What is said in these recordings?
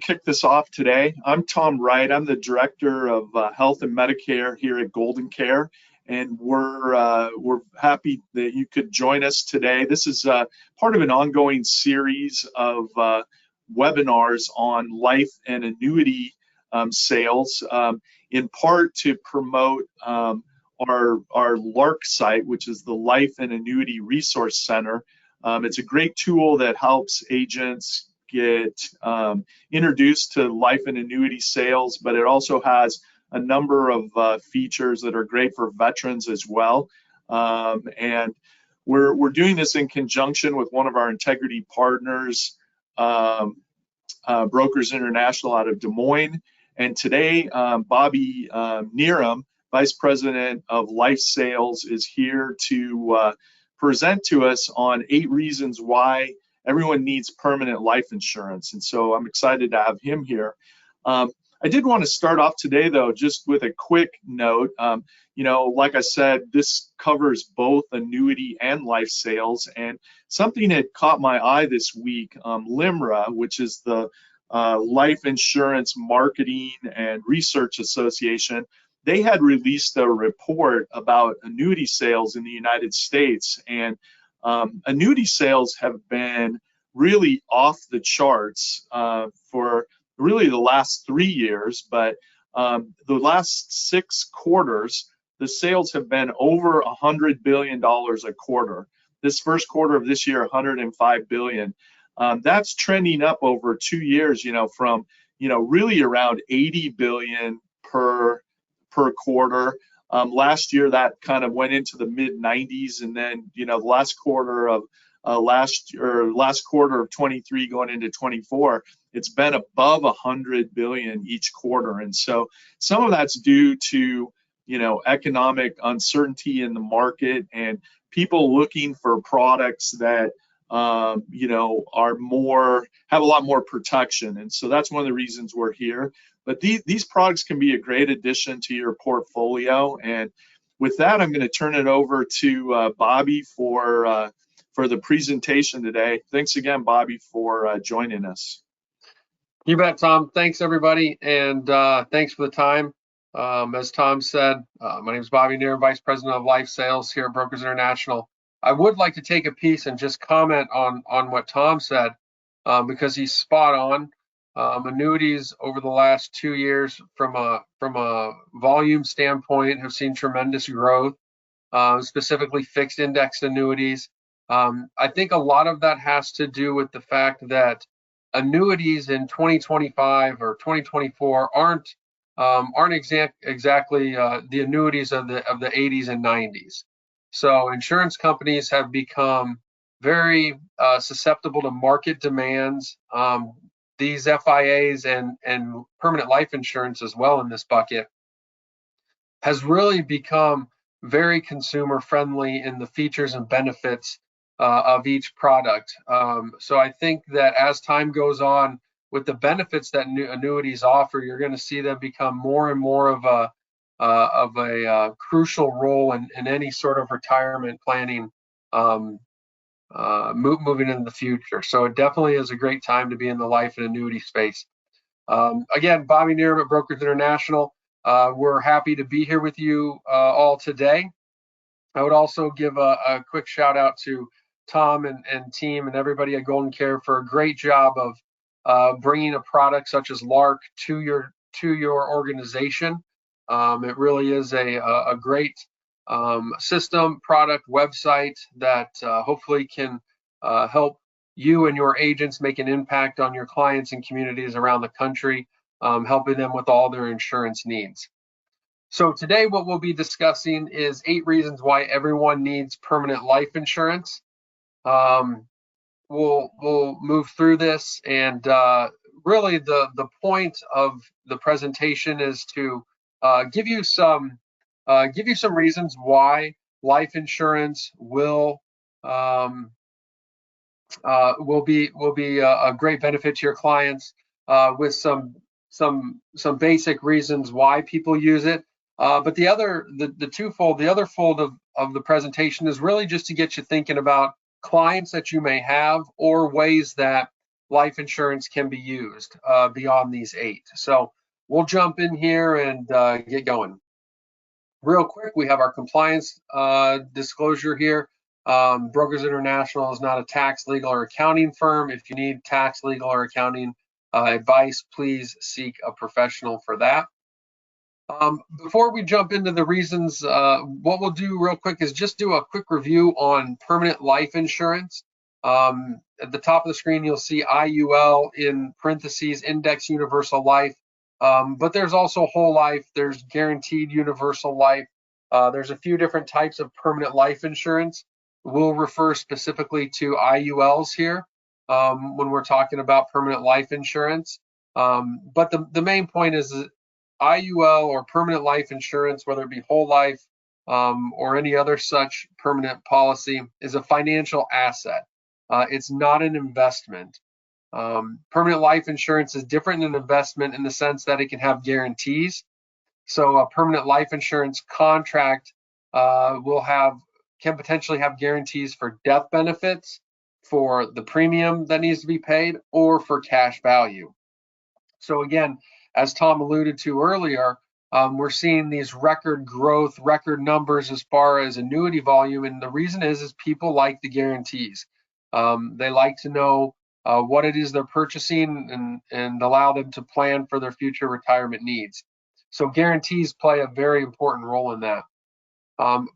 kick this off today. I'm Tom Wright. I'm the Director of Health and Medicare here at Golden Care, and we're happy that you could join us today. This is part of an ongoing series of webinars on life and annuity sales, in part to promote our LARC site, which is the Life and Annuity Resource Center. It's a great tool that helps agents get introduced to life and annuity sales, but it also has a number of features that are great for veterans as well. And we're doing this in conjunction with one of our integrity partners, Brokers International out of Des Moines. And today, Bobby Neeram, Vice President of Life Sales, is here to present to us on 8 reasons why everyone needs permanent life insurance. And so I'm excited to have him here. I did want to start off today, though, just with a quick note. Like I said, this covers both annuity and life sales. And something that caught my eye this week, LIMRA, which is the Life Insurance Marketing and Research Association, they had released a report about annuity sales in the United States. And annuity sales have been really off the charts for really the last 3 years, but the last 6 quarters, the sales have been over $100 billion a quarter. This first quarter of this year, $105 billion. That's trending up over 2 years, from really around $80 billion per quarter. Last year, that kind of went into the mid 90s, and then the last quarter of last quarter of 23 going into 24, it's been above 100 billion each quarter. And so some of that's due to economic uncertainty in the market and people looking for products that are more, have a lot more protection. And so that's one of the reasons we're here. But these products can be a great addition to your portfolio. And with that, I'm going to turn it over to Bobby for the presentation today. Thanks again, Bobby, for joining us. You bet, Tom. Thanks, everybody, and thanks for the time. As Tom said, my name is Bobby Neeram, Vice President of Life Sales here at Brokers International. I would like to take a piece and just comment on what Tom said, because he's spot on. Annuities over the last 2 years, from a volume standpoint, have seen tremendous growth, specifically fixed indexed annuities. I think a lot of that has to do with the fact that annuities in 2025 or 2024 aren't exactly the annuities of the 80s and 90s. So insurance companies have become very susceptible to market demands. These FIAs and permanent life insurance as well in this bucket has really become very consumer friendly in the features and benefits of each product. So I think that as time goes on, with the benefits that annuities offer, you're going to see them become more and more of a crucial role in any sort of retirement planning moving into the future. So it definitely is a great time to be in the life and annuity space. Again, Bobby Neeram at Brokers International. We're happy to be here with you all today. I would also give a quick shout out to Tom and team and everybody at Golden Care for a great job of bringing a product such as LARC to your organization. It really is a great system, product, website that hopefully can help you and your agents make an impact on your clients and communities around the country, helping them with all their insurance needs. So today what we'll be discussing is 8 reasons why everyone needs permanent life insurance. We'll move through this, and really the point of the presentation is to give you some reasons why life insurance will be a great benefit to your clients, with some basic reasons why people use it. But the other fold of the presentation is really just to get you thinking about clients that you may have, or ways that life insurance can be used beyond these 8. So we'll jump in here and get going. Real quick, we have our compliance disclosure here. Brokers International is not a tax, legal, or accounting firm. If you need tax, legal, or accounting advice, please seek a professional for that. Before we jump into the reasons, what we'll do real quick is just do a quick review on permanent life insurance. At the top of the screen, you'll see IUL in parentheses, Index Universal Life. But there's also whole life, there's guaranteed universal life. There's a few different types of permanent life insurance. We'll refer specifically to IULs here when we're talking about permanent life insurance. But the main point is that IUL or permanent life insurance, whether it be whole life or any other such permanent policy, is a financial asset. It's not an investment. Permanent life insurance is different than an investment in the sense that it can have guarantees. So a permanent life insurance contract can potentially have guarantees for death benefits, for the premium that needs to be paid, or for cash value. So again, as Tom alluded to earlier, we're seeing these record growth, record numbers as far as annuity volume, and the reason is people like the guarantees. They like to know what it is they're purchasing and allow them to plan for their future retirement needs. So guarantees play a very important role in that.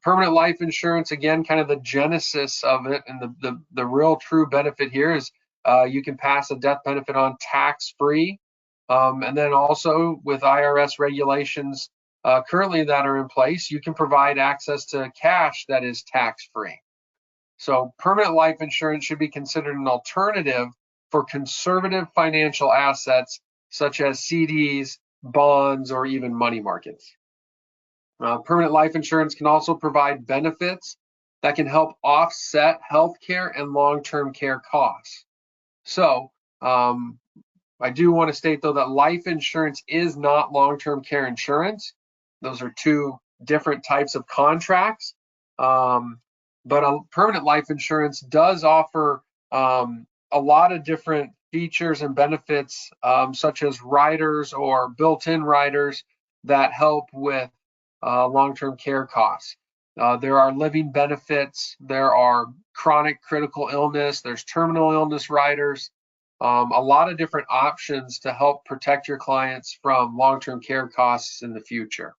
Permanent life insurance, again, kind of the genesis of it, and the real true benefit here is you can pass a death benefit on tax-free. And then also with IRS regulations currently that are in place, you can provide access to cash that is tax-free. So permanent life insurance should be considered an alternative for conservative financial assets such as CDs, bonds, or even money markets. Permanent life insurance can also provide benefits that can help offset healthcare and long-term care costs. So I do want to state, though, that life insurance is not long-term care insurance. Those are two different types of contracts. But a permanent life insurance does offer a lot of different features and benefits, such as riders or built-in riders that help with long-term care costs. There are living benefits, there are chronic critical illness, there's terminal illness riders, a lot of different options to help protect your clients from long-term care costs in the future.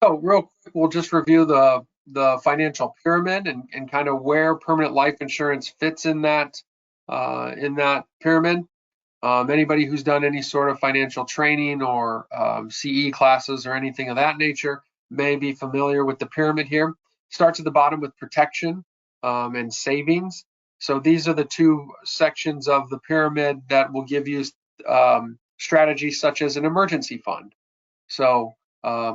So real quick, we'll just review the financial pyramid and kind of where permanent life insurance fits in that pyramid. Anybody who's done any sort of financial training or CE classes or anything of that nature may be familiar with the pyramid here. Starts at the bottom with protection and savings. So these are the two sections of the pyramid that will give you strategies such as an emergency fund. So a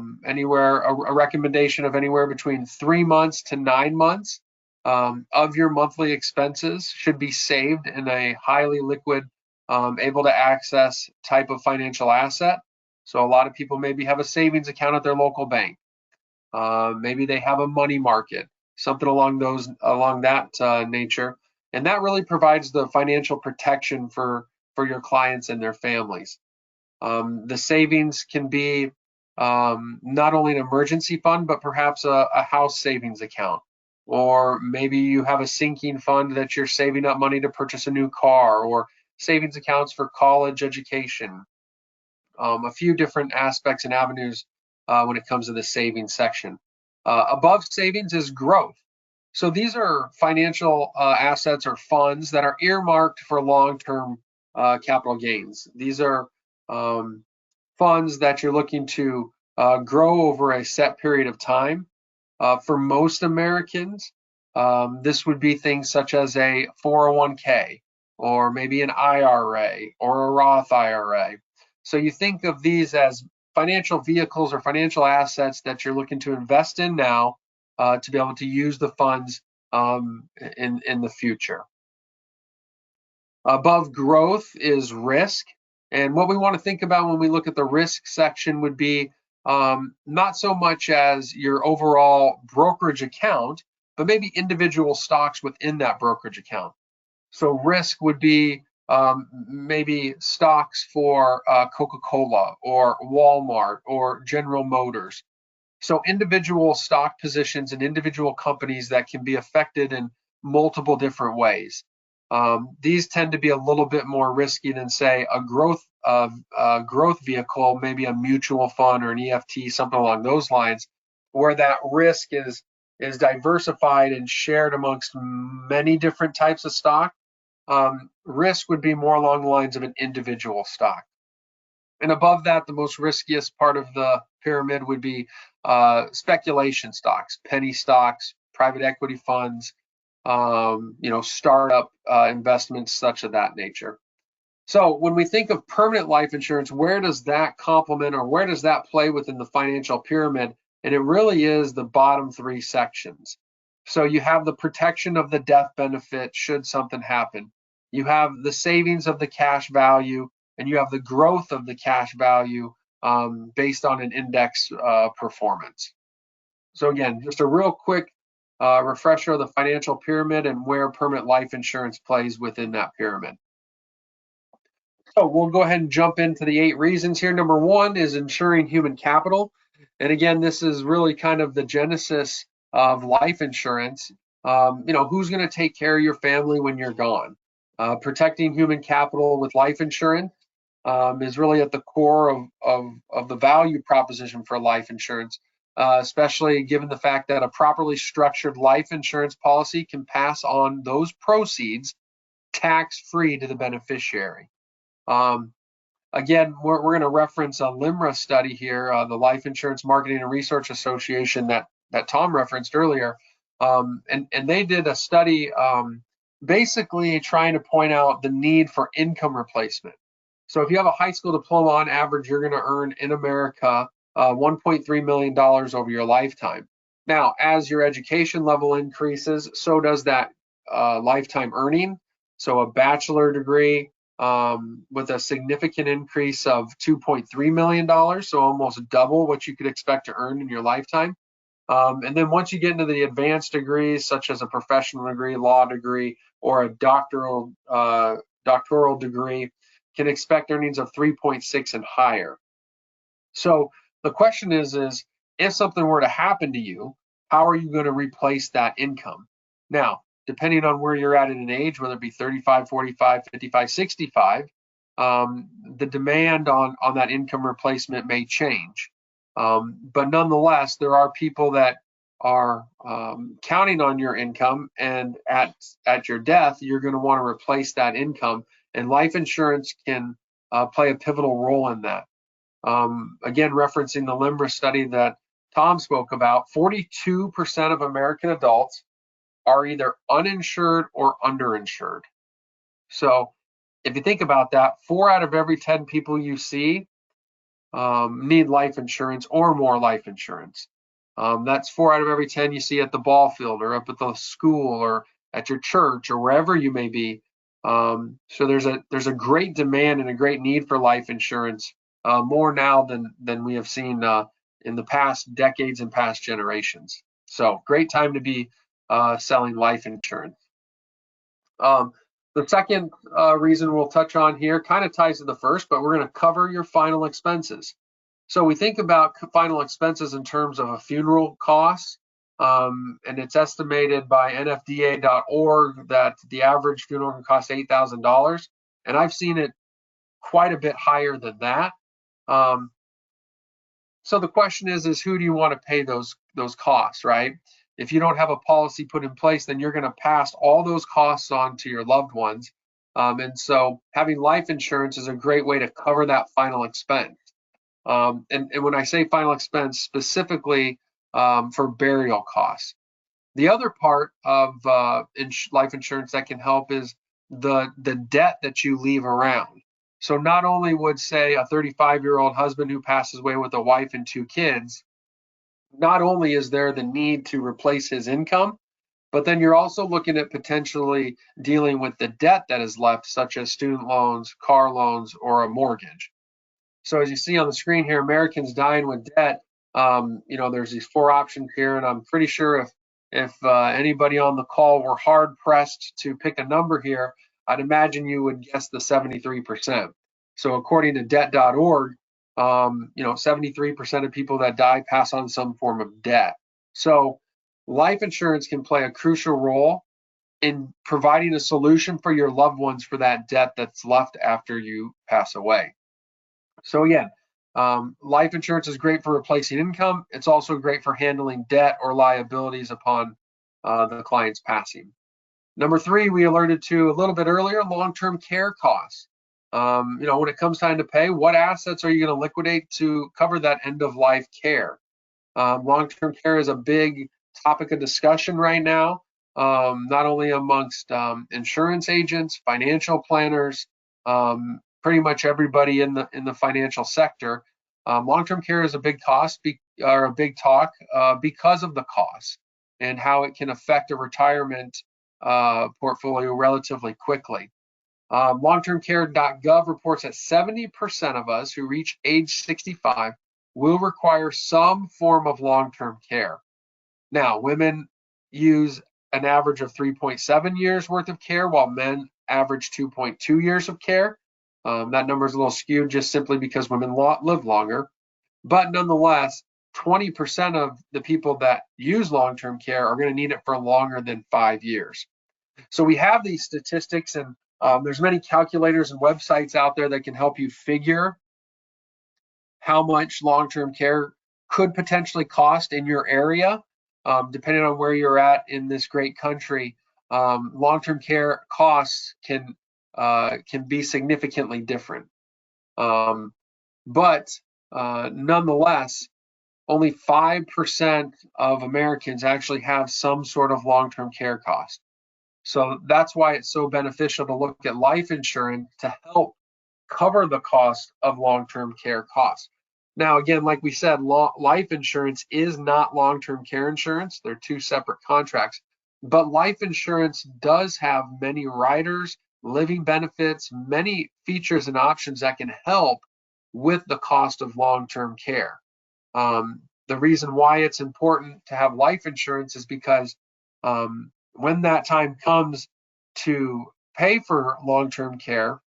recommendation of anywhere between 3 months to 9 months of your monthly expenses should be saved in a highly liquid, able to access type of financial asset. So a lot of people maybe have a savings account at their local bank. Maybe they have a money market, something along that nature. And that really provides the financial protection for your clients and their families. The savings can be not only an emergency fund, but perhaps a house savings account. Or maybe you have a sinking fund that you're saving up money to purchase a new car, or savings accounts for college education. A few different aspects and avenues when it comes to the savings section. Above savings is growth. So these are financial assets or funds that are earmarked for long-term capital gains. These are funds that you're looking to grow over a set period of time. For most Americans, this would be things such as a 401k, or maybe an IRA or a Roth IRA. So you think of these as financial vehicles or financial assets that you're looking to invest in now to be able to use the funds in the future. Above growth is risk. And what we want to think about when we look at the risk section would be not so much as your overall brokerage account, but maybe individual stocks within that brokerage account. So risk would be maybe stocks for Coca-Cola or Walmart or General Motors. So individual stock positions and individual companies that can be affected in multiple different ways. These tend to be a little bit more risky than, say, a growth vehicle, maybe a mutual fund or an EFT, something along those lines, where that risk is diversified and shared amongst many different types of stock. Risk would be more along the lines of an individual stock. And above that, the most riskiest part of the pyramid would be speculation stocks, penny stocks, private equity funds, startup investments, such of that nature. So when we think of permanent life insurance, where does that complement, or where does that play within the financial pyramid? And it really is the bottom three sections. So you have the protection of the death benefit should something happen. You have the savings of the cash value, and you have the growth of the cash value based on an index performance. So again, just a real quick refresher of the financial pyramid and where permanent life insurance plays within that pyramid. So we'll go ahead and jump into the 8 reasons here. Number 1 is ensuring human capital. And again, this is really kind of the genesis of life insurance. Who's going to take care of your family when you're gone? Protecting human capital with life insurance is really at the core of the value proposition for life insurance, especially given the fact that a properly structured life insurance policy can pass on those proceeds tax-free to the beneficiary. Again, we're going to reference a LIMRA study here, the Life Insurance Marketing and Research Association that Tom referenced earlier. And they did a study basically trying to point out the need for income replacement. So if you have a high school diploma, on average, you're going to earn in America $1.3 million over your lifetime. Now, as your education level increases, so does that lifetime earning. So a bachelor degree with a significant increase of $2.3 million, so almost double what you could expect to earn in your lifetime. And then once you get into the advanced degrees, such as a professional degree, law degree, or a doctoral degree, can expect earnings of 3.6 and higher. So the question is if something were to happen to you, how are you going to replace that income? Now, depending on where you're at in an age, whether it be 35, 45, 55, 65, the demand on that income replacement may change. But nonetheless, there are people that are counting on your income, and at your death, you're going to want to replace that income, and life insurance can play a pivotal role in that. Again, referencing the LIMRA study that Tom spoke about, 42% of American adults are either uninsured or underinsured. So if you think about that, 4 out of every 10 people you see need life insurance or more life insurance. That's 4 out of every 10 you see at the ball field or up at the school or at your church or wherever you may be. So there's a great demand and a great need for life insurance, more now than we have seen in the past decades and past generations. So great time to be selling life insurance. The second reason we'll touch on here kind of ties to the first, but we're going to cover your final expenses. So we think about final expenses in terms of a funeral cost, and it's estimated by NFDA.org that the average funeral can cost $8,000, and I've seen it quite a bit higher than that. So the question is who do you want to pay those costs, right? If you don't have a policy put in place, then you're going to pass all those costs on to your loved ones. And so having life insurance is a great way to cover that final expense. And when I say final expense, specifically for burial costs. The other part of life insurance that can help is the debt that you leave around. So not only would, say, a 35-year-old husband who passes away with a wife and 2 kids, not only is there the need to replace his income, but then you're also looking at potentially dealing with the debt that is left, such as student loans, car loans, or a mortgage. So as you see on the screen here, Americans dying with debt, there's these 4 options here, and I'm pretty sure if anybody on the call were hard pressed to pick a number here, I'd imagine you would guess the 73%. So according to debt.org, 73% of people that die pass on some form of debt. So life insurance can play a crucial role in providing a solution for your loved ones for that debt that's left after you pass away. So again, life insurance is great for replacing income. It's also great for handling debt or liabilities upon the client's passing. Number 3, we alerted to a little bit earlier, long-term care costs. When it comes time to pay, what assets are you going to liquidate to cover that end-of-life care? Long-term care is a big topic of discussion right now, not only amongst insurance agents, financial planners, pretty much everybody in the financial sector. Long-term care is a big cost or a big talk because of the cost and how it can affect a retirement portfolio relatively quickly. Longtermcare.gov reports that 70% of us who reach age 65 will require some form of long-term care. Now, women use an average of 3.7 years worth of care, while men average 2.2 years of care. That number is a little skewed just simply because women live longer. But nonetheless, 20% of the people that use long-term care are going to need it for longer than 5 years. So we have these statistics, and there's many calculators and websites out there that can help you figure how much long-term care could potentially cost in your area. Depending on where you're at in this great country, long-term care costs can be significantly different. But nonetheless, only 5% of Americans actually have some sort of long-term care cost. So that's why it's so beneficial to look at life insurance to help cover the cost of long-term care costs. Now, again, like we said, life insurance is not long-term care insurance. They're two separate contracts. But life insurance does have many riders, living benefits, many features and options that can help with the cost of long-term care. The reason why it's important to have life insurance is because when that time comes to pay for long-term care,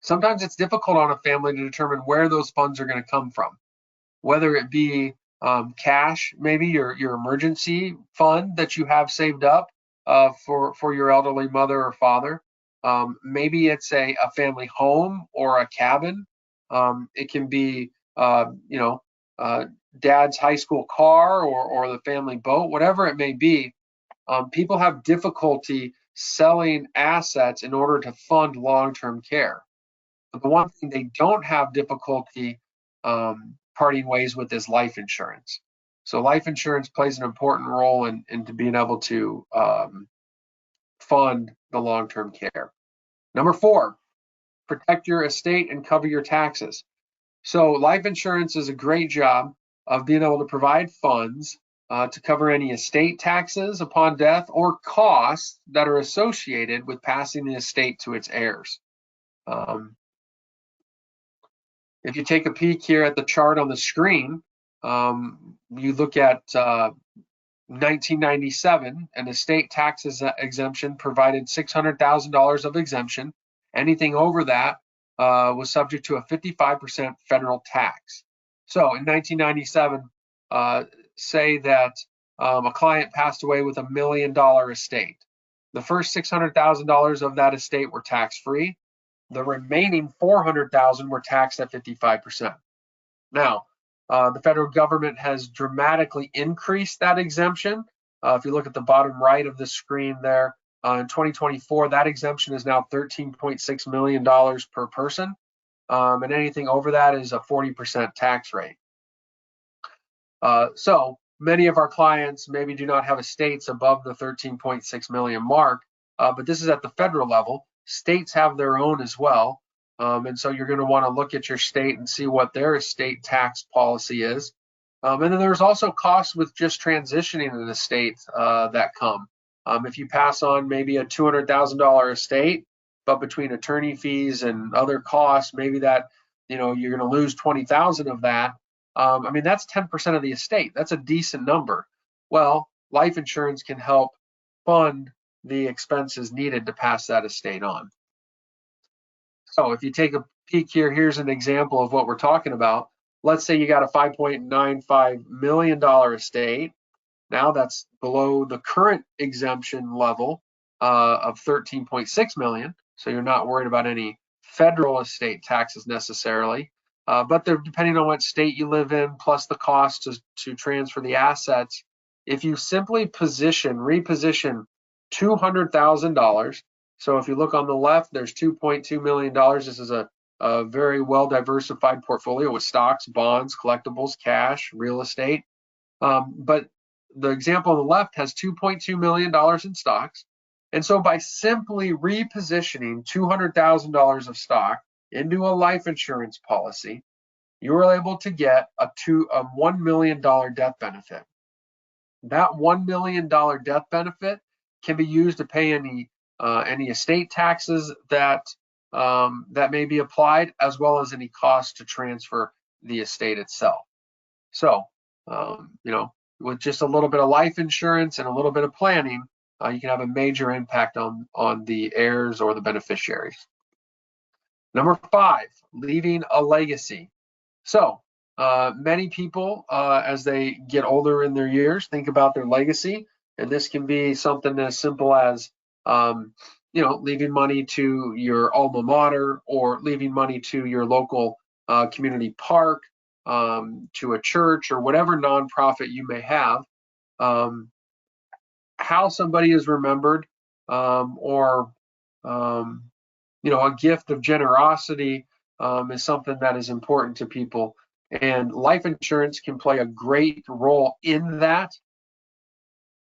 sometimes it's difficult on a family to determine where those funds are going to come from, whether it be cash, maybe your emergency fund that you have saved up for your elderly mother or father. Maybe it's a family home or a cabin. It can be, dad's high school car or the family boat, whatever it may be. People have difficulty selling assets in order to fund long-term care. But the one thing they don't have difficulty parting ways with is life insurance. So life insurance plays an important role in being able to fund the long-term care. Number 4, protect your estate and cover your taxes. So life insurance is a great job of being able to provide funds to cover any estate taxes upon death or costs that are associated with passing the estate to its heirs. If you take a peek here at the chart on the screen, you look at 1997, an estate taxes exemption provided $600,000 of exemption. Anything over that was subject to a 55% federal tax. So in 1997, say that a client passed away with $1 million estate. The first $600,000 of that estate were tax-free. The remaining $400,000 were taxed at 55%. Now, the federal government has dramatically increased that exemption. If you look at the bottom right of the screen there, in 2024, that exemption is now $13.6 million per person. And anything over that is a 40% tax rate. So many of our clients maybe do not have estates above the 13.6 million mark, but this is at the federal level. States have their own as well. And so you're going to want to look at your state and see what their estate tax policy is. And then there's also costs with just transitioning an estate that come. If you pass on maybe a $200,000 estate, but between attorney fees and other costs, maybe that, you're going to lose 20,000 of that. I mean, that's 10% of the estate. That's a decent number. Well, life insurance can help fund the expenses needed to pass that estate on. So if you take a peek here, here's an example of what we're talking about. Let's say you got a $5.95 million estate. Now that's below the current exemption level of 13.6 million. So you're not worried about any federal estate taxes necessarily, but they're depending on what state you live in, plus the cost to transfer the assets. If you simply reposition $200,000, so if you look on the left, there's $2.2 million. This is a very well diversified portfolio with stocks, bonds, collectibles, cash, real estate. But the example on the left has $2.2 million in stocks. And so by simply repositioning $200,000 of stock into a life insurance policy, you are able to get a $1 million death benefit. That $1 million death benefit can be used to pay any estate taxes that may be applied, as well as any cost to transfer the estate itself. So, with just a little bit of life insurance and a little bit of planning, you can have a major impact on the heirs or the beneficiaries. Number 5, leaving a legacy. So many people, as they get older in their years, think about their legacy, and this can be something as simple as leaving money to your alma mater, or leaving money to your local community park, to a church, or whatever nonprofit you may have. How somebody is remembered, or a gift of generosity is something that is important to people, and life insurance can play a great role in that.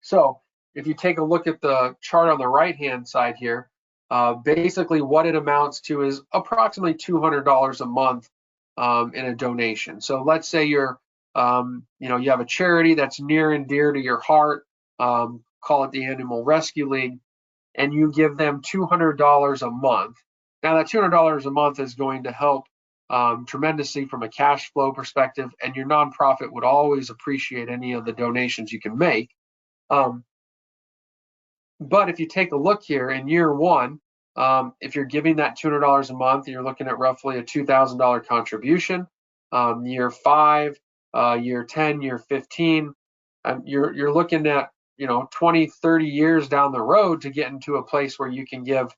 So if you take a look at the chart on the right hand side here, basically what it amounts to is approximately $200 a month in a donation. So let's say you have a charity that's near and dear to your heart, call it the Animal Rescue League, and you give them $200 a month. Now that $200 a month is going to help tremendously from a cash flow perspective, and your nonprofit would always appreciate any of the donations you can make. But if you take a look here in year 1, if you're giving that $200 a month, you're looking at roughly a $2,000 contribution. Year 5, year 10, year 15, you're looking at 20, 30 years down the road to get into a place where you can give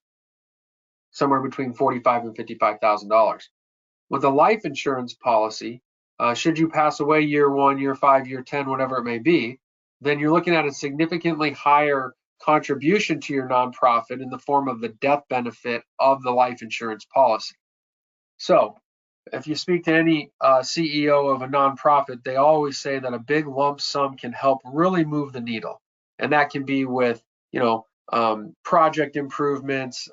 somewhere between $45,000 and $55,000. With a life insurance policy, should you pass away year 1, year 5, year 10, whatever it may be, then you're looking at a significantly higher contribution to your nonprofit in the form of the death benefit of the life insurance policy. So if you speak to any CEO of a nonprofit, they always say that a big lump sum can help really move the needle. And that can be with, project improvements,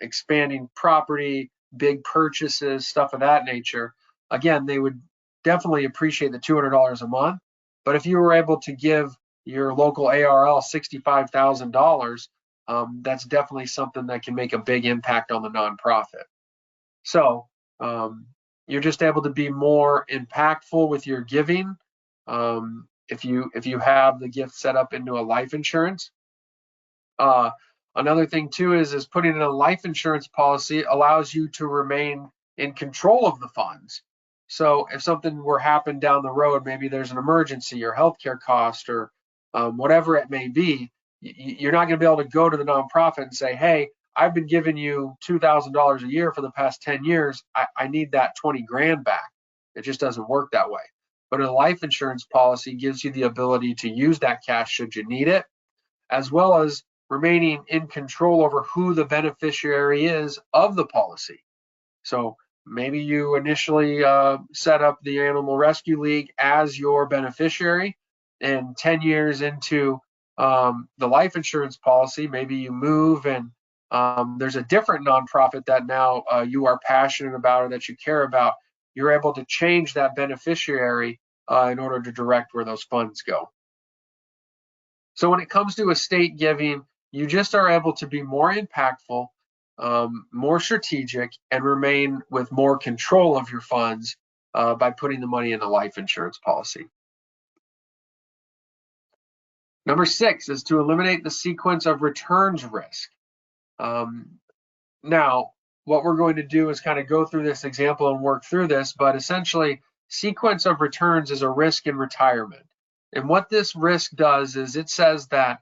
expanding property, big purchases, stuff of that nature. Again, they would definitely appreciate the $200 a month. But if you were able to give your local ARL $65,000, that's definitely something that can make a big impact on the nonprofit. So you're just able to be more impactful with your giving if you have the gift set up into a life insurance. Another thing too is putting in a life insurance policy allows you to remain in control of the funds. So if something were to happen down the road, maybe there's an emergency or healthcare cost or whatever it may be, you're not going to be able to go to the nonprofit and say, hey, I've been giving you $2,000 a year for the past 10 years. I need that 20 grand back. It just doesn't work that way. But a life insurance policy gives you the ability to use that cash should you need it, as well as remaining in control over who the beneficiary is of the policy. So maybe you initially set up the Animal Rescue League as your beneficiary, and 10 years into the life insurance policy, maybe you move and there's a different nonprofit that now you are passionate about or that you care about. You're able to change that beneficiary in order to direct where those funds go. So when it comes to estate giving, you just are able to be more impactful, more strategic, and remain with more control of your funds by putting the money in a life insurance policy. Number 6 is to eliminate the sequence of returns risk. Now, what we're going to do is kind of go through this example and work through this, but essentially, sequence of returns is a risk in retirement. And what this risk does is it says that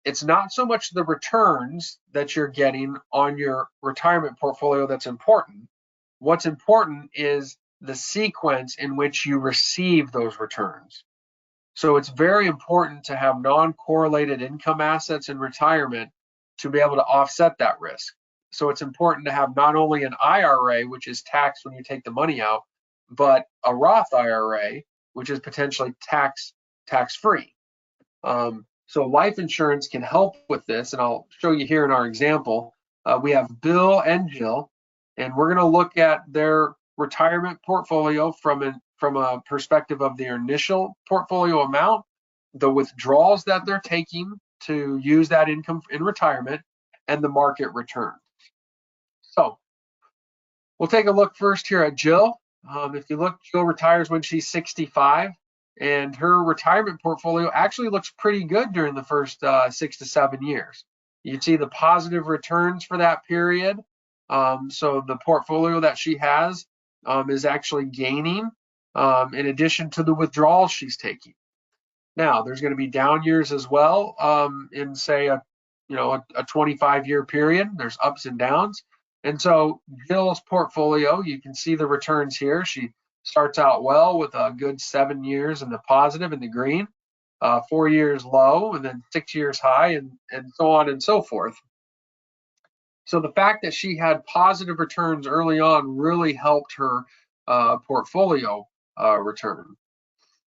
it's not so much the returns that you're getting on your retirement portfolio that's important. What's important is the sequence in which you receive those returns. So it's very important to have non-correlated income assets in retirement to be able to offset that risk. So it's important to have not only an IRA, which is taxed when you take the money out, but a Roth IRA, which is potentially tax-free. So life insurance can help with this, and I'll show you here in our example. We have Bill and Jill, and we're going to look at their retirement portfolio from a perspective of their initial portfolio amount, the withdrawals that they're taking to use that income in retirement, and the market return. So we'll take a look first here at Jill. If you look, Jill retires when she's 65, and her retirement portfolio actually looks pretty good during the first 6 to 7 years. You can see the positive returns for that period. So the portfolio that she has is actually gaining in addition to the withdrawals she's taking. Now, there's going to be down years as well in, say, a 25-year period. There's ups and downs. And so Jill's portfolio, you can see the returns here. She starts out well with a good 7 years in the positive in the green, 4 years low, and then 6 years high, and so on and so forth. So the fact that she had positive returns early on really helped her portfolio return.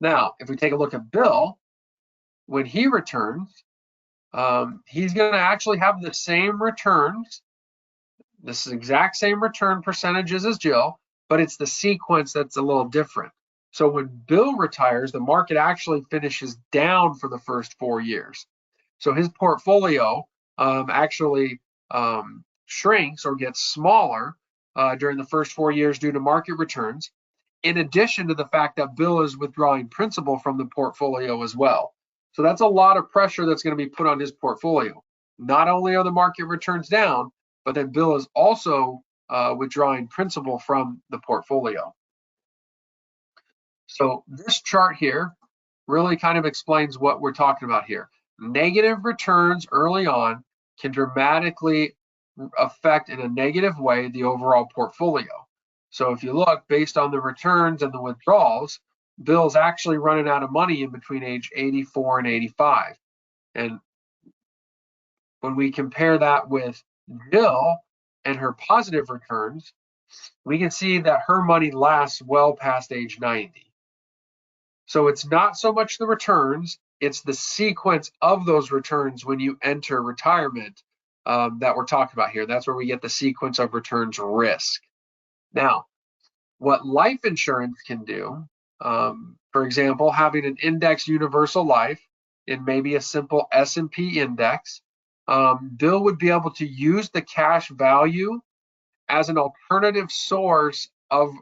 Now, if we take a look at Bill, when he returns, he's going to actually have the same returns. This is exact same return percentages as Jill, but it's the sequence that's a little different. So when Bill retires, the market actually finishes down for the first 4 years. So his portfolio actually shrinks or gets smaller during the first 4 years due to market returns, in addition to the fact that Bill is withdrawing principal from the portfolio as well. So that's a lot of pressure that's going to be put on his portfolio. Not only are the market returns down, but then Bill is also withdrawing principal from the portfolio. So this chart here really kind of explains what we're talking about here. Negative returns early on can dramatically affect in a negative way the overall portfolio. So if you look based on the returns and the withdrawals, Bill's actually running out of money in between age 84 and 85. And when we compare that with Jill and her positive returns, we can see that her money lasts well past age 90. So it's not so much the returns, it's the sequence of those returns when you enter retirement that we're talking about here. That's where we get the sequence of returns risk. Now, what life insurance can do, for example, having an index universal life in maybe a simple S&P index, Bill would be able to use the cash value as an alternative source of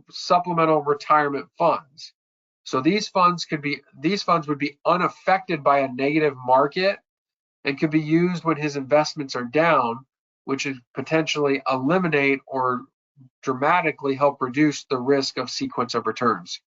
supplemental retirement funds. So these funds would be unaffected by a negative market and could be used when his investments are down, which would potentially eliminate or dramatically help reduce the risk of sequence of returns.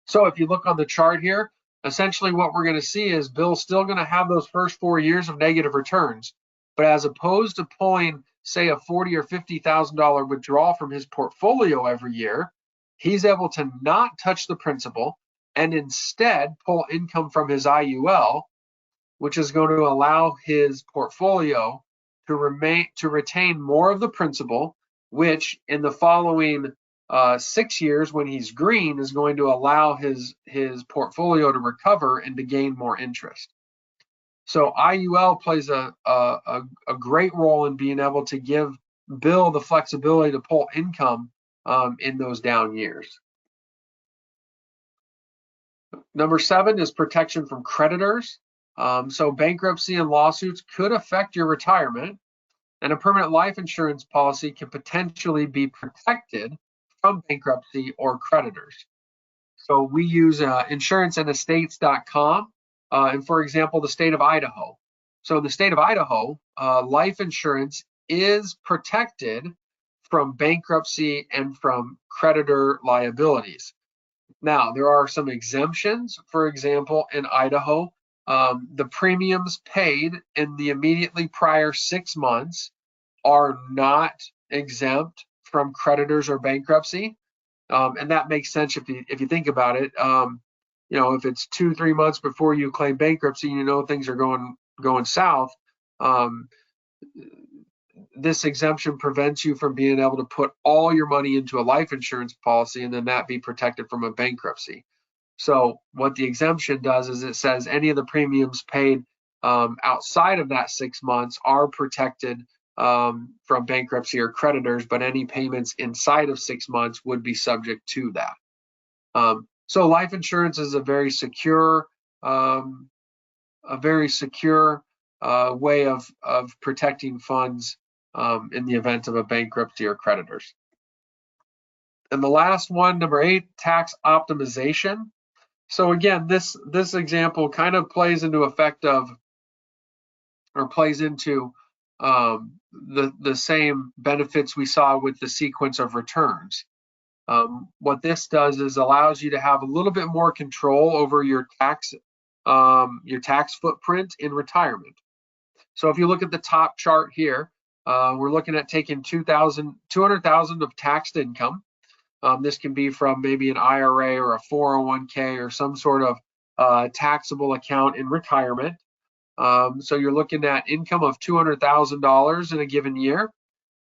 So if you look on the chart here, essentially what we're going to see is Bill's still going to have those first 4 years of negative returns, but as opposed to pulling, say, a $40,000 or $50,000 withdrawal from his portfolio every year, he's able to not touch the principal and instead pull income from his IUL, which is going to allow his portfolio to retain more of the principal, which in the following 6 years when he's green is going to allow his portfolio to recover and to gain more interest. So IUL plays a great role in being able to give Bill the flexibility to pull income in those down years. Number 7 is protection from creditors. So bankruptcy and lawsuits could affect your retirement, and a permanent life insurance policy can potentially be protected from bankruptcy or creditors. So we use insuranceandestates.com. and for example, the state of Idaho. So in the state of Idaho, life insurance is protected from bankruptcy and from creditor liabilities. Now, there are some exemptions. For example, in Idaho, the premiums paid in the immediately prior 6 months are not exempt from creditors or bankruptcy. And that makes sense if you think about it. If it's 2-3 months before you claim bankruptcy, things are going south. This exemption prevents you from being able to put all your money into a life insurance policy and then that be protected from a bankruptcy. So what the exemption does is it says any of the premiums paid outside of that 6 months are protected from bankruptcy or creditors, but any payments inside of 6 months would be subject to that. So life insurance is a very secure way of protecting funds in the event of a bankruptcy or creditors. And the last one, number 8, tax optimization. So again, this example kind of plays into the same benefits we saw with the sequence of returns. What this does is allows you to have a little bit more control over your tax footprint in retirement. So if you look at the top chart here, we're looking at taking $200,000 of taxed income. This can be from maybe an IRA or a 401k or some sort of taxable account in retirement. So you're looking at income of $200,000 in a given year.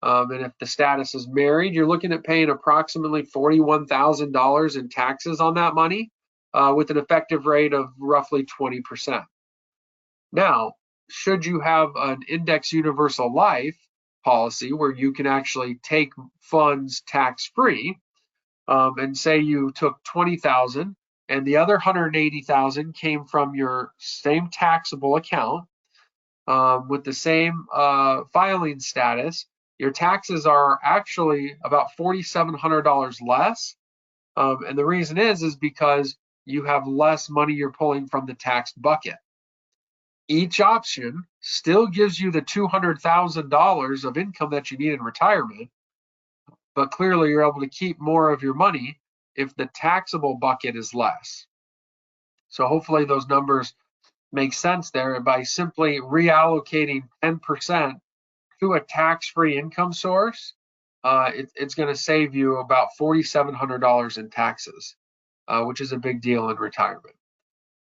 And if the status is married, you're looking at paying approximately $41,000 in taxes on that money with an effective rate of roughly 20%. Now, should you have an index universal life policy where you can actually take funds tax-free, and say you took $20,000 and the other $180,000 came from your same taxable account with the same filing status, your taxes are actually about $4,700 less. And the reason is because you have less money you're pulling from the tax bucket. Each option still gives you the $200,000 of income that you need in retirement, but clearly you're able to keep more of your money if the taxable bucket is less. So hopefully those numbers make sense there. And by simply reallocating 10% to a tax-free income source, it's going to save you about $4,700 in taxes, which is a big deal in retirement.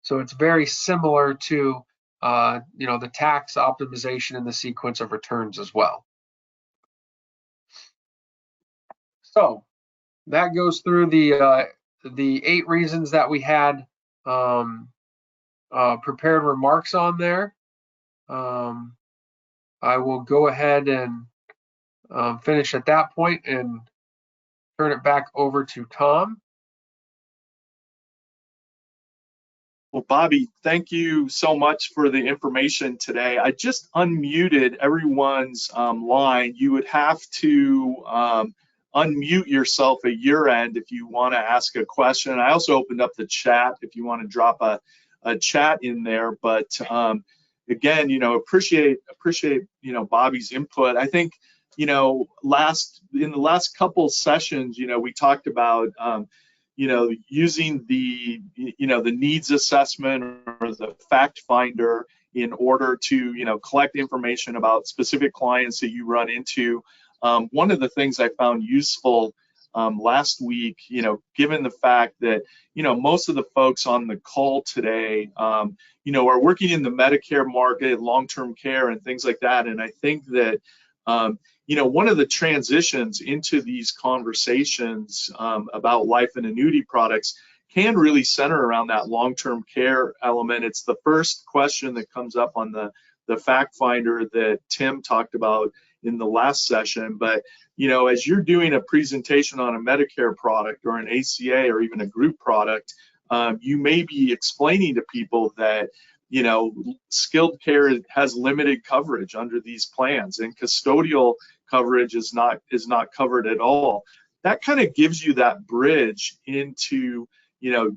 So it's very similar to the tax optimization in the sequence of returns as well. So that goes through the 8 reasons that we had prepared remarks on there. I will go ahead and finish at that point and turn it back over to Tom. Well, Bobby, thank you so much for the information today. I just unmuted everyone's line. You would have to unmute yourself at your end if you want to ask a question. I also opened up the chat if you want to drop a chat in there. But again, appreciate Bobby's input. I think in the last couple sessions, we talked about using the needs assessment or the fact finder in order to collect information about specific clients that you run into. One of the things I found useful last week, given the fact that most of the folks on the call today are working in the Medicare market, long-term care and things like that, and I think that one of the transitions into these conversations about life and annuity products can really center around that long-term care element. It's the first question that comes up on the fact finder that Tim talked about in the last session. But as you're doing a presentation on a Medicare product or an ACA or even a group product, you may be explaining to people that skilled care has limited coverage under these plans, and custodial coverage is not covered at all. That kind of gives you that bridge into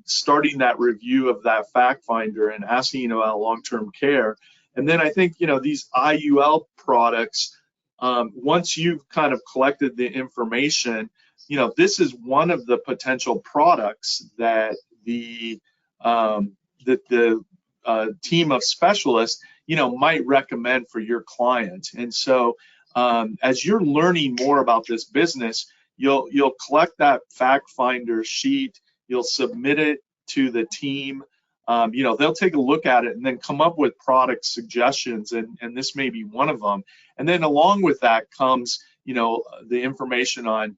starting that review of that fact finder and asking about long-term care. And then I think, these IUL products, once you've kind of collected the information, this is one of the potential products that the team of specialists, might recommend for your client. And so as you're learning more about this business, you'll collect that fact finder sheet, you'll submit it to the team. They'll take a look at it and then come up with product suggestions, and this may be one of them. And then along with that comes, the information on,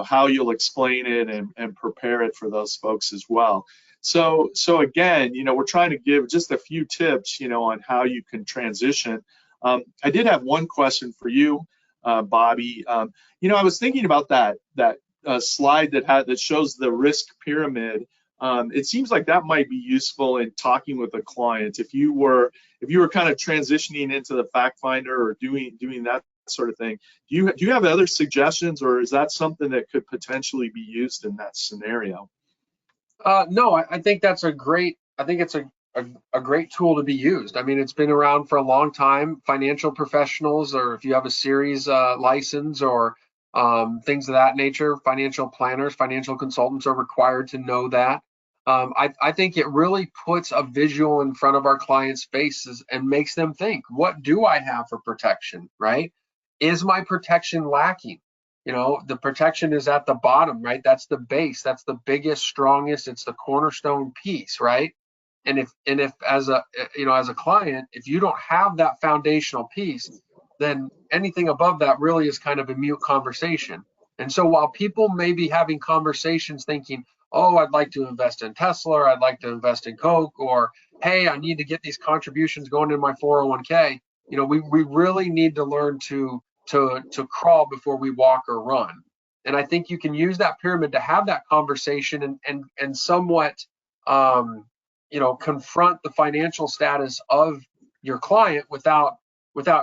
how you'll explain it and prepare it for those folks as well. So again, we're trying to give just a few tips, on how you can transition. I did have one question for you, Bobby. I was thinking about that slide that shows the risk pyramid. It seems like that might be useful in talking with a client if you were kind of transitioning into the fact finder or doing that sort of thing. Do you have other suggestions, or is that something that could potentially be used in that scenario? No, I think that's a great. I think it's a great tool to be used. I mean, it's been around for a long time. Financial professionals, or if you have a series license or things of that nature, financial planners, financial consultants are required to know that. I think it really puts a visual in front of our clients' faces and makes them think, what do I have for protection, right? Is my protection lacking? The protection is at the bottom, right? That's the base. That's the biggest, strongest. It's the cornerstone piece, right? And if as a client, if you don't have that foundational piece, then anything above that really is kind of a mute conversation. And so while people may be having conversations thinking, oh, I'd like to invest in Tesla, or I'd like to invest in Coke, or hey, I need to get these contributions going in my 401k, we really need to learn to crawl before we walk or run. And I think you can use that pyramid to have that conversation and somewhat confront the financial status of your client without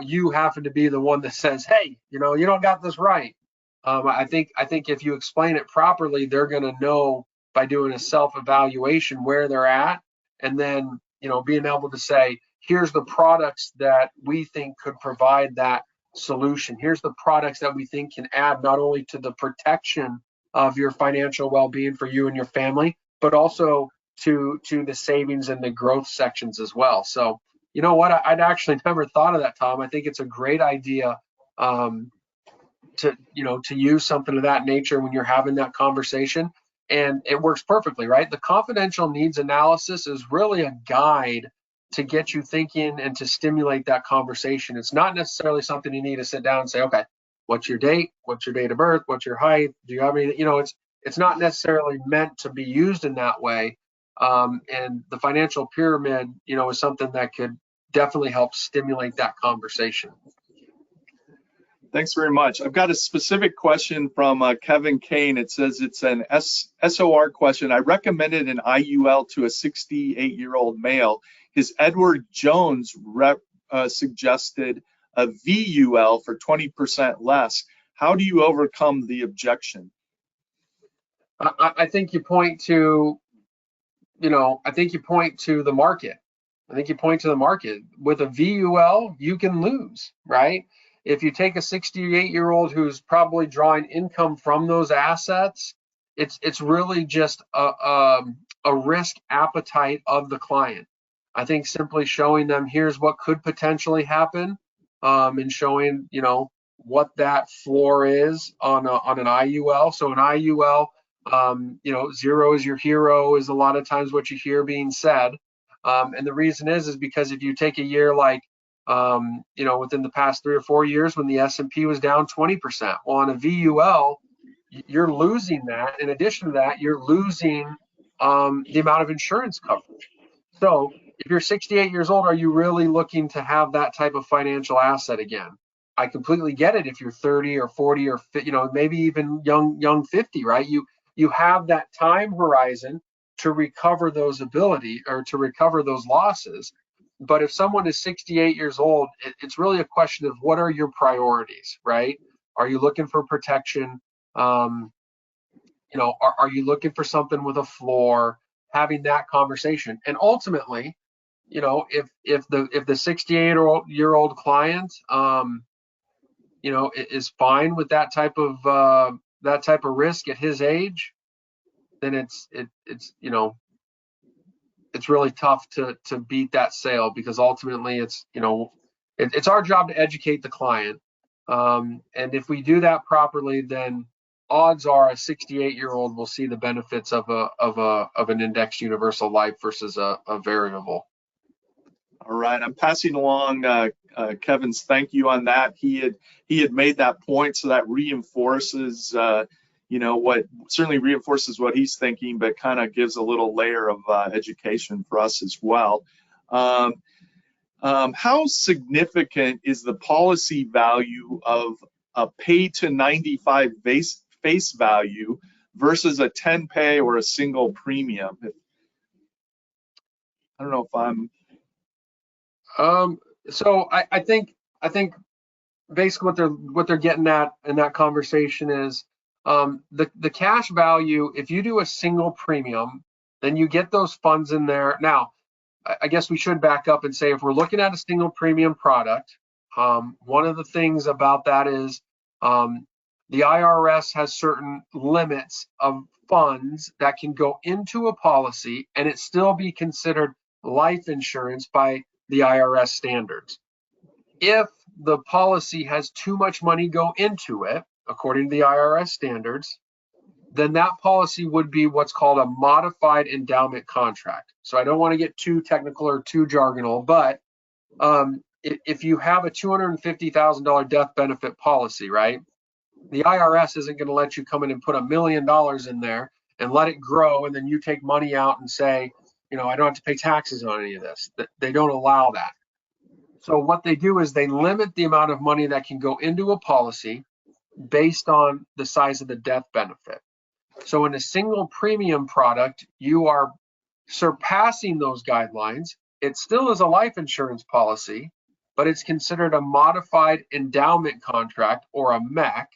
you having to be the one that says, hey, you don't got this right. I think if you explain it properly, they're going to know by doing a self-evaluation where they're at, and then being able to say, here's the products that we think could provide that solution. Here's the products that we think can add not only to the protection of your financial well-being for you and your family, but also to the savings and the growth sections as well. So you know what, I'd actually never thought of that, Tom. I think it's a great idea to use something of that nature when you're having that conversation, and it works perfectly, right? The confidential needs analysis is really a guide to get you thinking and to stimulate that conversation. It's not necessarily something you need to sit down and say, okay, what's your date? What's your date of birth? What's your height? Do you have any, it's not necessarily meant to be used in that way. And the financial pyramid, is something that could definitely help stimulate that conversation. Thanks very much. I've got a specific question from Kevin Kane. It says it's an SOR question. I recommended an IUL to a 68-year-old male. His Edward Jones suggested a VUL for 20% less. How do you overcome the objection? I think you point to, the market. I think you point to the market. With a VUL, you can lose, right? If you take a 68-year-old who's probably drawing income from those assets, it's really just a risk appetite of the client. I think simply showing them here's what could potentially happen, and showing what that floor is on an IUL. So an IUL, zero is your hero is a lot of times what you hear being said, and the reason is because if you take a year like within the past 3 or 4 years when the S&P was down 20%, well, on a VUL, you're losing that. In addition to that, you're losing the amount of insurance coverage. So if you're 68 years old, are you really looking to have that type of financial asset again? I completely get it if you're 30 or 40 or maybe even young 50, right? You have that time horizon to recover those to recover those losses. But if someone is 68 years old, it's really a question of what are your priorities, right? Are you looking for protection? are you looking for something with a floor? Having that conversation, and ultimately, if the 68-year-old client, is fine with that type of risk at his age, then it's really tough to beat that sale, because ultimately it's our job to educate the client. And if we do that properly, then odds are a 68-year-old will see the benefits of an indexed universal life versus a variable. All right, I'm passing along Kevin's thank you on that. He had made that point, so that reinforces what certainly reinforces what he's thinking, but kind of gives a little layer of education for us as well. How significant is the policy value of a pay to 95 face value versus a 10 pay or a single premium? I don't know if I'm. So I think basically what they're getting at in that conversation is the cash value. If you do a single premium, then you get those funds in there. Now, I guess we should back up and say, if we're looking at a single premium product, one of the things about that is the IRS has certain limits of funds that can go into a policy and it still be considered life insurance by the IRS standards. If the policy has too much money go into it, according to the IRS standards, then that policy would be what's called a modified endowment contract. So I don't want to get too technical or too jargonal, but if you have a $250,000 death benefit policy, right, the IRS isn't going to let you come in and put $1 million in there and let it grow, and then you take money out and say, I don't have to pay taxes on any of this. They don't allow that. So what they do is they limit the amount of money that can go into a policy based on the size of the death benefit. So in a single premium product, you are surpassing those guidelines. It still is a life insurance policy, but it's considered a modified endowment contract, or a MEC,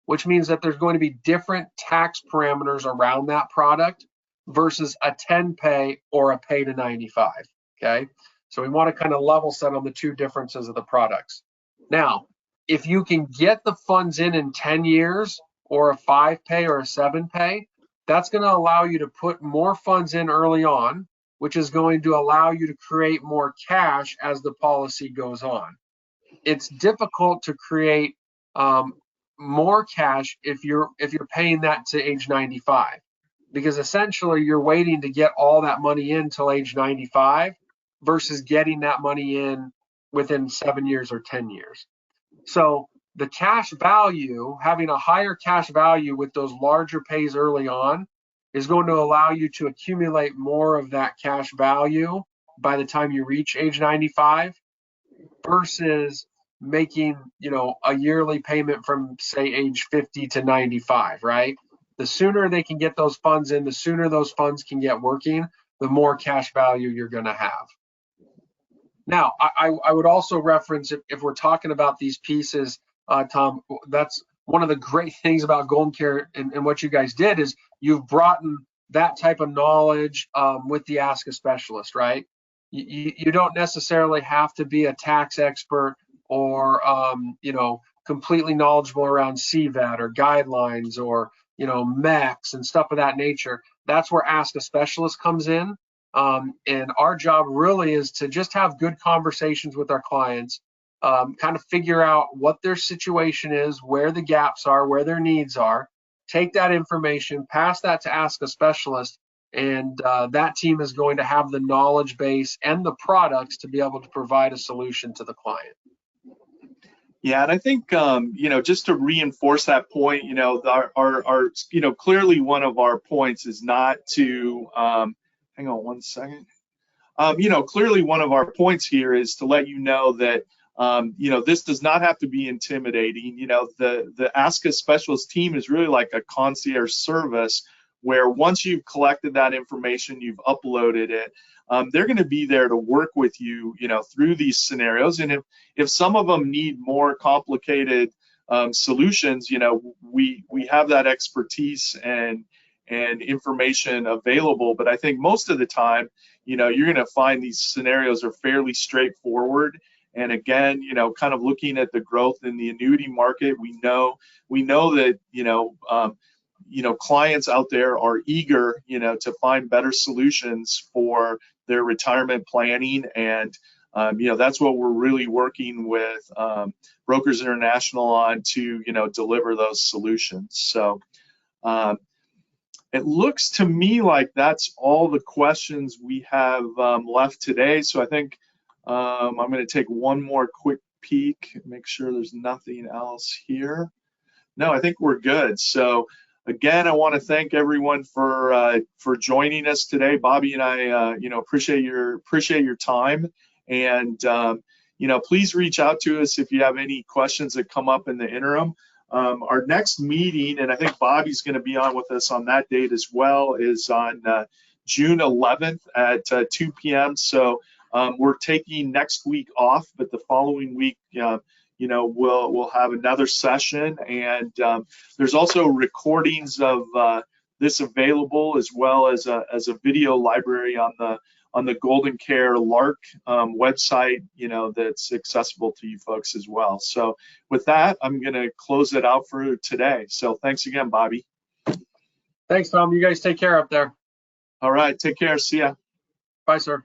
which means that there's going to be different tax parameters around that product versus a 10 pay or a pay to 95. Okay. So we want to kind of level set on the two differences of the products. Now, if you can get the funds in 10 years, or a 5 pay or a 7 pay, that's going to allow you to put more funds in early on, which is going to allow you to create more cash as the policy goes on. It's difficult to create more cash if you're paying that to age 95, because essentially you're waiting to get all that money in till age 95 versus getting that money in within 7 years or 10 years. So the cash value, having a higher cash value with those larger pays early on, is going to allow you to accumulate more of that cash value by the time you reach age 95 versus making, a yearly payment from, say, age 50 to 95, right? The sooner they can get those funds in, the sooner those funds can get working, the more cash value you're going to have. Now, I would also reference, if we're talking about these pieces, Tom, that's one of the great things about Golden Care and what you guys did is you've brought in that type of knowledge with the Ask a Specialist, right? You don't necessarily have to be a tax expert or, completely knowledgeable around CVAT or guidelines or, MECs and stuff of that nature. That's where Ask a Specialist comes in. And our job really is to just have good conversations with our clients, kind of figure out what their situation is, where the gaps are, where their needs are, take that information, pass that to Ask a Specialist, and that team is going to have the knowledge base and the products to be able to provide a solution to the client. Yeah, and I think just to reinforce that point, our clearly one of our points is not to hang on one second. Clearly one of our points here is to let you know that this does not have to be intimidating. The Ask a Specialist team is really like a concierge service where once you've collected that information, you've uploaded it, they're going to be there to work with you, through these scenarios. And if some of them need more complicated solutions, we have that expertise, and and information available. But I think most of the time, you're going to find these scenarios are fairly straightforward. And again, kind of looking at the growth in the annuity market, we know that clients out there are eager, to find better solutions for their retirement planning, and that's what we're really working with Brokers International on to deliver those solutions. So it looks to me like that's all the questions we have left today. So I think I'm going to take one more quick peek, make sure there's nothing else here. No, I think we're good. So again, I want to thank everyone for joining us today. Bobby and I, appreciate your time, and please reach out to us if you have any questions that come up in the interim. Our next meeting, and I think Bobby's going to be on with us on that date as well, is on June 11th at 2 p.m. So we're taking next week off, but the following week, we'll have another session, and there's also recordings of this available, as well as a video library on the Golden Care LARC website, that's accessible to you folks as well. So with that, I'm going to close it out for today. So thanks again, Bobby. Thanks, Tom. You guys take care up there. All right, take care. See ya. Bye, sir.